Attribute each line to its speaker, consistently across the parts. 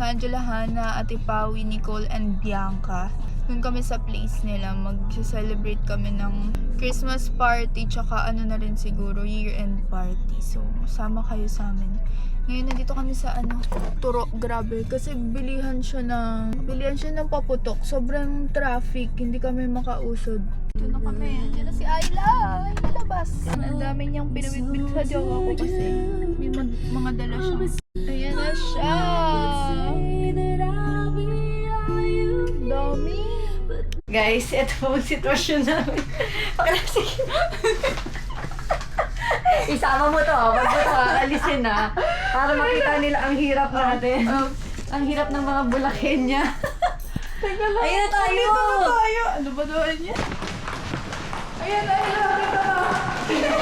Speaker 1: Angela, Hannah, Ate Pawi, Nicole, and Bianca. Doon kami sa place nila. Mag-celebrate kami ng Christmas party, tsaka ano na rin siguro, year-end party. So, sama kayo sa amin. Ngayon, nandito kami sa Turo. Grabe. Kasi bilihan siya ng paputok. Sobrang traffic. Hindi kami makausod. Ito na kami. Diyan na si Ayla. Labas. Ang dami niyang pinabitbit sa jowa ko kasi may mga dala siya. Ayan na siya. Dami.
Speaker 2: Guys, ito po ang sitwasyon namin. Isama mo to, wag mo to alisin na. Para makita nila ang hirap natin. Ang hirap ng mga Bulakenya.
Speaker 1: Teka lang.
Speaker 2: Ayun na tayo!
Speaker 1: Dito na tayo. Ano ba doon niya? Ayan, dito na.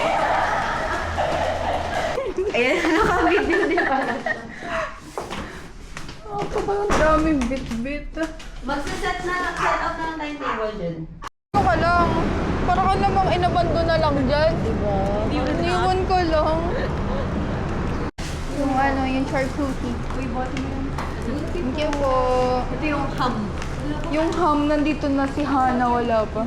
Speaker 2: Ayan, nakabidyo din pala.
Speaker 1: Ang daming bit-bit.
Speaker 2: Magsaset up na ng timetable dyan.
Speaker 1: Ano ka lang? Parang ka namang inabando na lang dyan.
Speaker 2: Diba?
Speaker 1: Iniwan ko lang. Yung charcuterie. Uy, bote mo yan. Thank you po.
Speaker 2: Ito yung ham.
Speaker 1: Yung ham, nandito na si Hannah, wala pa.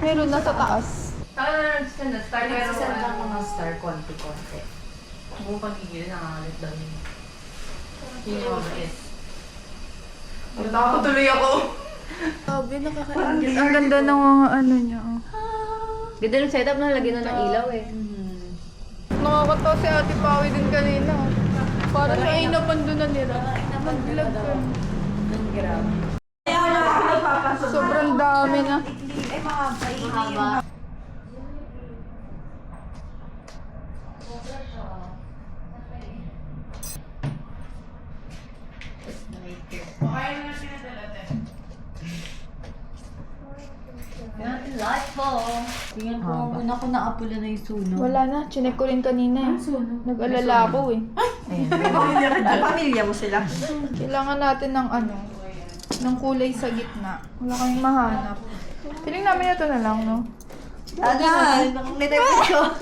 Speaker 1: Meron na sa taas.
Speaker 2: Star lang mga star, konti-konti. Kung pagigil, nakakalit daw yun. Yun yung mabait.
Speaker 1: Natakot tuloy ako. Sabi, nakakaingit. Ang ganda ng mga ano niya.
Speaker 2: Ganda ng setup na, lagyan na ng ilaw eh.
Speaker 1: Nakakatawa si Ate Pawi din kanina. Para siya ay nabando na nila. Nag-vlog ka.
Speaker 2: Ang grabe.
Speaker 1: Sobrang dami na.
Speaker 2: Mahaba. Light po. Tingnan ko muna kung naapula na yung sunog.
Speaker 1: Wala na. Chinek ko rin kanina eh. Nag-alala ako eh.
Speaker 2: Pamilya mo sila?
Speaker 1: Kailangan natin ng ng kulay sa gitna. Wala kaming mahanap. Feeling namin ito na lang, no?
Speaker 2: Agad! May type ko.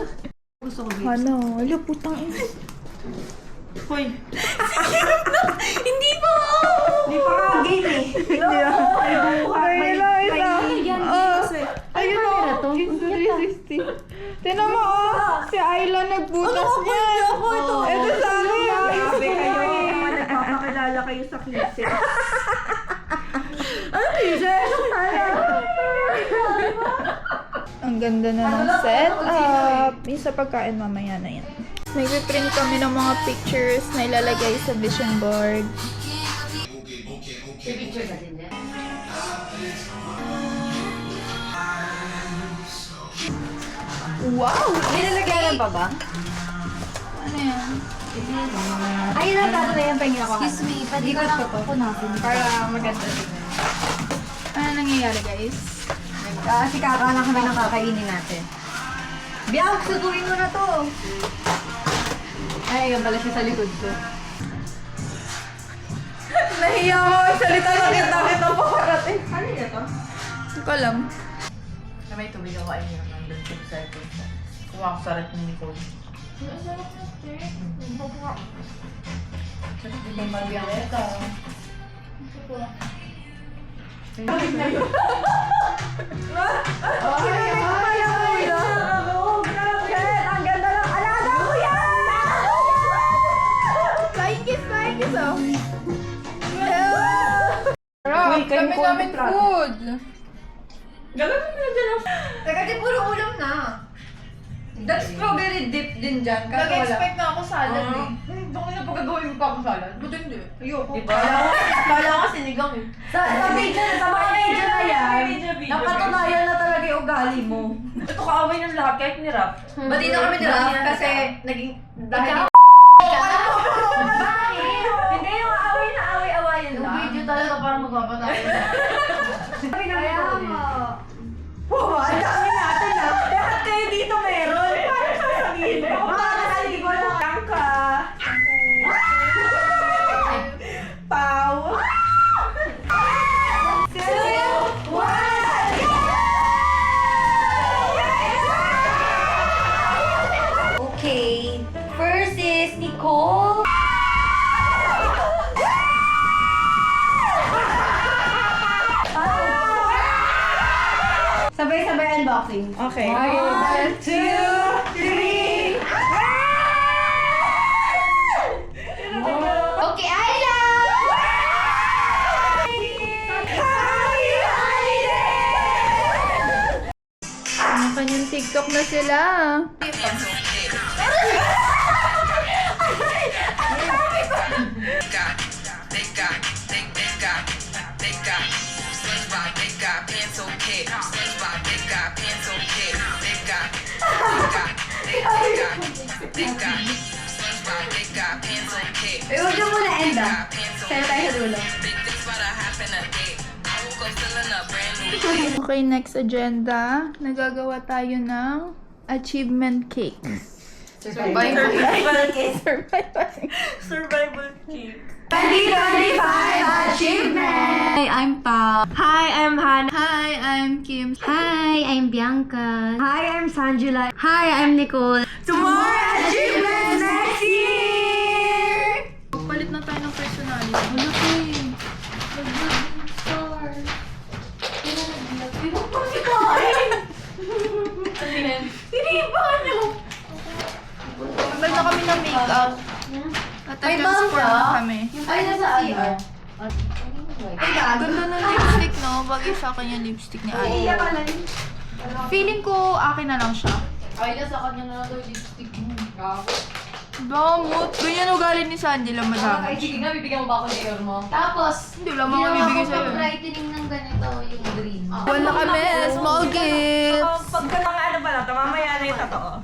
Speaker 2: Gusto ko babes.
Speaker 1: Ala, putang ina.
Speaker 2: Hoy! Hindi pa ka game eh.
Speaker 1: Hindi ayun o. Into 360. Tinan mo si Ayla nagbutas niya. Ito sa akin.
Speaker 3: Grabe kayo. Nagpapakilala kayo sa kise.
Speaker 2: Ano kise?
Speaker 1: Ang ganda na ng setup. Yung sa pagkain mamaya na yan. Nag-print kami ng mga pictures na ilalagay sa vision board.
Speaker 2: Picture natin din.
Speaker 1: Wow!
Speaker 2: Nilalagyan pa ba?
Speaker 1: Ano yan?
Speaker 2: Ayun na, tato na yan. Pahingin ako.
Speaker 3: Excuse me, pwede ko lang ako natin.
Speaker 1: Para maganda din. Ano nangyayari guys?
Speaker 2: Kasi kakalang kami ng kakainin natin. Biyak, sutuin mo na to. Ay, yan pala siya sa likod ko.
Speaker 1: Nahiya ako magsalita ng kita po karating.
Speaker 2: Ano yun to?
Speaker 1: Hindi ko alam.
Speaker 3: Na may tubig ako ay hirap ng doon sa cellphone ko. Kuha ko sa rep ni Nicole. Hindi kay Margareta.
Speaker 2: Ang ganda ng alaga ko yan!
Speaker 1: Flying kiss oh. Sarap!
Speaker 3: Uy, kayo
Speaker 1: Dami
Speaker 3: po
Speaker 1: namin
Speaker 3: ang plato.
Speaker 1: food!
Speaker 3: Galang mo na dyan.
Speaker 2: Teka, di puro ulam na. That's strawberry dip din dyan.
Speaker 1: Nag-expect na ako salad eh.
Speaker 3: Doon ko na pagkagawin mo pa ako salad.
Speaker 1: Buti hindi. Ayoko.
Speaker 3: Diba? Kala ko sinigang eh.
Speaker 2: Sa mga video na yan,
Speaker 3: Video.
Speaker 2: napatunayan na talaga yung ugali mo.
Speaker 3: Ito kaaway ng lahat kahit ni Rap.
Speaker 2: Ba't di na kami nirap? Kasi naging... Dahil... Hindi yung away na away-awayan
Speaker 3: Yung
Speaker 2: lang.
Speaker 3: video talaga parang magpapatay.
Speaker 2: Kaya mo. Wow, ang dami natin ah. Lahat kayo dito meron. Paano sasabihin mo? Makakasali ko lang ka. Pau. 2, 1. Okay. First is Nicole. Sabay-sabay unboxing. Okay. 1, 2, 3!
Speaker 4: Okay, Ayla!
Speaker 1: Ang kanyang TikTok na sila.
Speaker 2: Huwag ka muna end ah. Sa'yo tayo sa dulo.
Speaker 1: Okay, next agenda. Nagagawa tayo ng achievement cake.
Speaker 3: Survivor.
Speaker 2: Survival cake. 2025 achievement! Hi, I'm Pao. Hi, I'm Han.
Speaker 1: Hi, I'm Kim.
Speaker 4: Hi, I'm Bianca.
Speaker 2: Hi, I'm Sanjula.
Speaker 4: Hi, I'm Nicole.
Speaker 2: Tomorrow achievements next year!
Speaker 1: Palit na tayo ng personality. Wala ko eh. Star.
Speaker 2: Tinipan niyo!
Speaker 1: Magdala na kami ng makeup. Nata-transform na kami.
Speaker 4: Ay, nasa CR.
Speaker 1: Ganda ng lipstick, no? Bagay sa akin yung lipstick ni Ate.
Speaker 2: Iya pala yun.
Speaker 1: Feeling ko akin na lang siya.
Speaker 3: Ay, nasa kanya na lang daw yung lipstick mo.
Speaker 1: Damot. Ganyan ugali ni Sandy lang madami.
Speaker 3: Ay, sige nga, bibigyan mo ba ako ng air mo?
Speaker 4: Tapos,
Speaker 1: Hindi lang ako bibigay sa'yo.
Speaker 4: brightening ng ganito, yung green.
Speaker 1: Buwan na kami. Small gifts.
Speaker 2: Pagka mga ano pala, mamaya na yung totoo.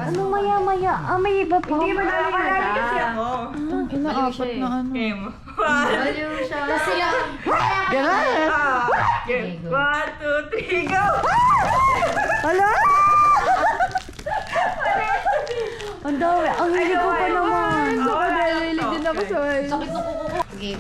Speaker 4: Ano maya-maya? Ah, may iba pa.
Speaker 2: Hindi mo nalala kasi ako.
Speaker 1: Inaapat na ano.
Speaker 2: Game.
Speaker 4: Baliw siya. Kasi lang.
Speaker 2: Game. 1, 2, 3, go!
Speaker 4: Ang dami. Ang hindi ko pa naman.
Speaker 1: Nalilig din ako sa
Speaker 3: Sakit ng kuko ko.
Speaker 4: Game.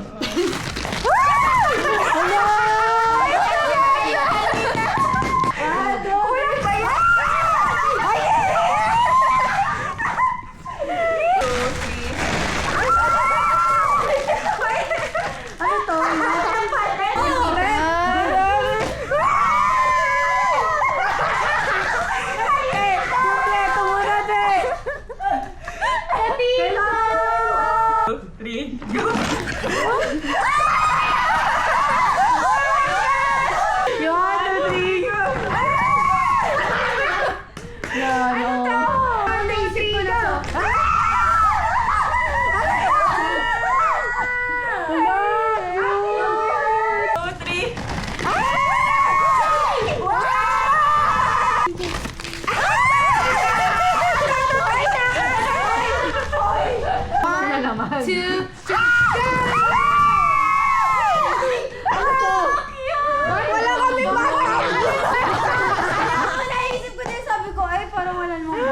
Speaker 2: Naisip ko din, sabi ko, ay, parang wala namang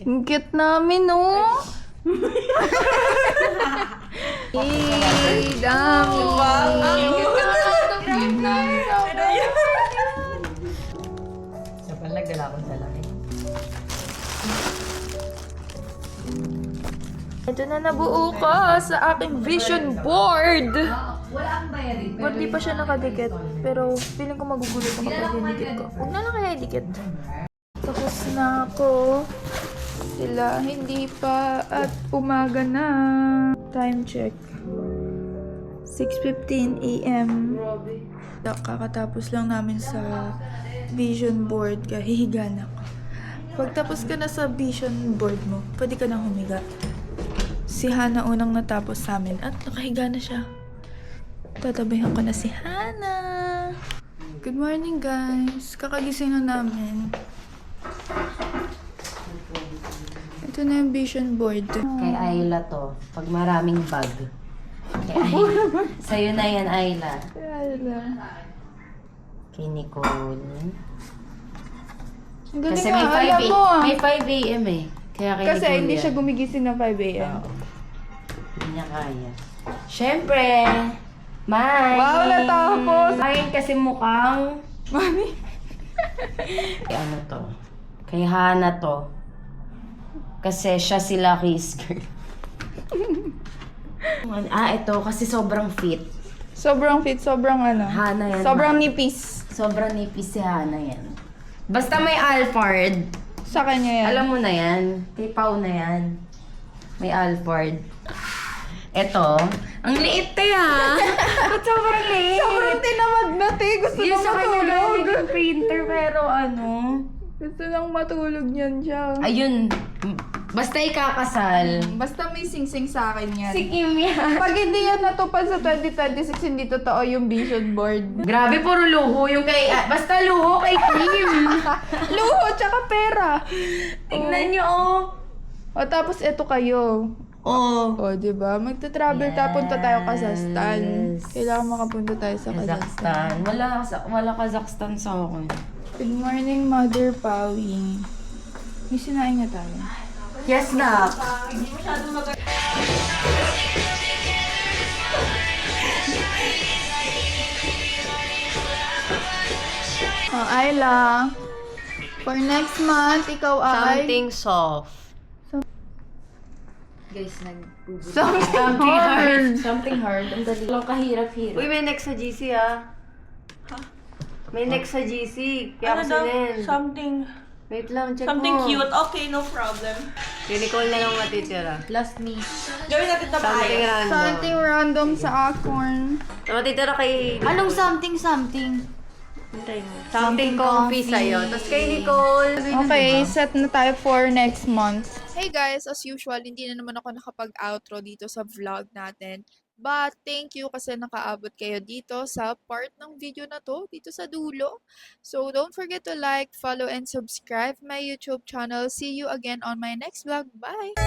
Speaker 1: Ang cute namin, no? Dami.
Speaker 3: Sa pala, nagdala ko sa laki.
Speaker 1: Ito na nabuo ka sa aking vision board.
Speaker 3: Wala akong bayarin.
Speaker 1: But di pa siya nakadikit. Pero feeling ko magugulat ako kapag dinikit ko. Huwag na lang kaya idikit. Tapos na ako. Sila hindi pa at umaga na. Time check. 6:15 a.m. Kakatapos lang namin sa vision board. Kahihiga na ako. Pagtapos ka na sa vision board mo, pwede ka na humiga. Si Hana unang natapos sa amin at nakahiga na siya. Tatabihan ko na si Hana. Good morning, guys. Kakagising na namin. Ito na yung vision board.
Speaker 4: Kay Ayla to. Pag maraming bag. Kay Ayla. Sa'yo na yan, Ayla. Kay Nicole.
Speaker 1: Ang galing
Speaker 4: Kasi
Speaker 1: nga,
Speaker 4: may 5
Speaker 1: alam mo ah.
Speaker 4: May 5 a.m. eh. Kaya kay
Speaker 1: Kasi
Speaker 4: Nicole
Speaker 1: hindi
Speaker 4: yan.
Speaker 1: siya gumigising ng 5 a.m.
Speaker 4: Hindi niya kaya. Siyempre, May!
Speaker 1: Wow, natapos!
Speaker 4: Akin kasi mukhang...
Speaker 1: Mami.
Speaker 4: Ano to? Kay Hana to. Kasi siya si Lucky's girl. Ito. Kasi sobrang fit.
Speaker 1: Sobrang fit, sobrang ano.
Speaker 4: Hana yan.
Speaker 1: Sobrang nipis.
Speaker 4: Sobrang nipis si Hana yan. Basta may Alphard.
Speaker 1: Sa kanya yan.
Speaker 4: Alam mo na yan. Kay Pao na yan. May Alphard. Ito. Ang liit te ha. Ba't sobrang liit?
Speaker 1: Sobrang tinamad na, te. Gusto
Speaker 4: Yung
Speaker 1: nang
Speaker 4: sa kanya
Speaker 1: matulog.
Speaker 4: galing yung printer pero ano.
Speaker 1: Gusto nang matulog niyan siya.
Speaker 4: Ayun. Basta ikakasal.
Speaker 1: Basta may sing-sing sa akin yan.
Speaker 4: Si Kim yan.
Speaker 1: Pag hindi yan natupad sa 2026, hindi totoo yung vision board.
Speaker 4: Grabe, puro luho yung kay... basta luho kay Kim.
Speaker 1: Luho, tsaka pera.
Speaker 4: Tignan niyo, oh.
Speaker 1: O tapos eto kayo.
Speaker 4: Oh.
Speaker 1: O, diba? Magta-travel tayo, punta tayo Kazakhstan.
Speaker 4: Yes.
Speaker 1: Kailangan makapunta tayo sa Kazakhstan.
Speaker 4: Kazakhstan. Wala Kazakhstan sa akin.
Speaker 1: Good morning, Mother Pawi. May sinaing na tayo.
Speaker 4: Yes, na.
Speaker 1: Ayla. For next month, ikaw ay...
Speaker 4: soft.
Speaker 3: Guys,
Speaker 1: Something hard.
Speaker 4: Something hard. Ang dali. Walang kahirap-hirap.
Speaker 5: Uy, may next sa GC ah. May next sa GC. Kaya
Speaker 2: Ano
Speaker 5: kasi
Speaker 2: daw?
Speaker 5: din.
Speaker 2: Something
Speaker 5: Wait lang, check
Speaker 2: something
Speaker 5: mo.
Speaker 2: cute. Okay, no problem.
Speaker 5: Yung Nicole na lang matitira.
Speaker 3: Last me.
Speaker 2: Gawin natin ito
Speaker 5: Something
Speaker 2: maayos.
Speaker 5: random.
Speaker 1: Something random sa acorn.
Speaker 5: Matitira kay...
Speaker 3: Anong something?
Speaker 5: Hintay mo. Something comfy sa'yo. Tapos kay Nicole.
Speaker 1: Okay, set na tayo for next month. Hey guys, as usual, hindi na naman ako nakapag-outro dito sa vlog natin. But thank you kasi nakaabot kayo dito sa part ng video na to, dito sa dulo. So don't forget to like, follow, and subscribe my YouTube channel. See you again on my next vlog. Bye!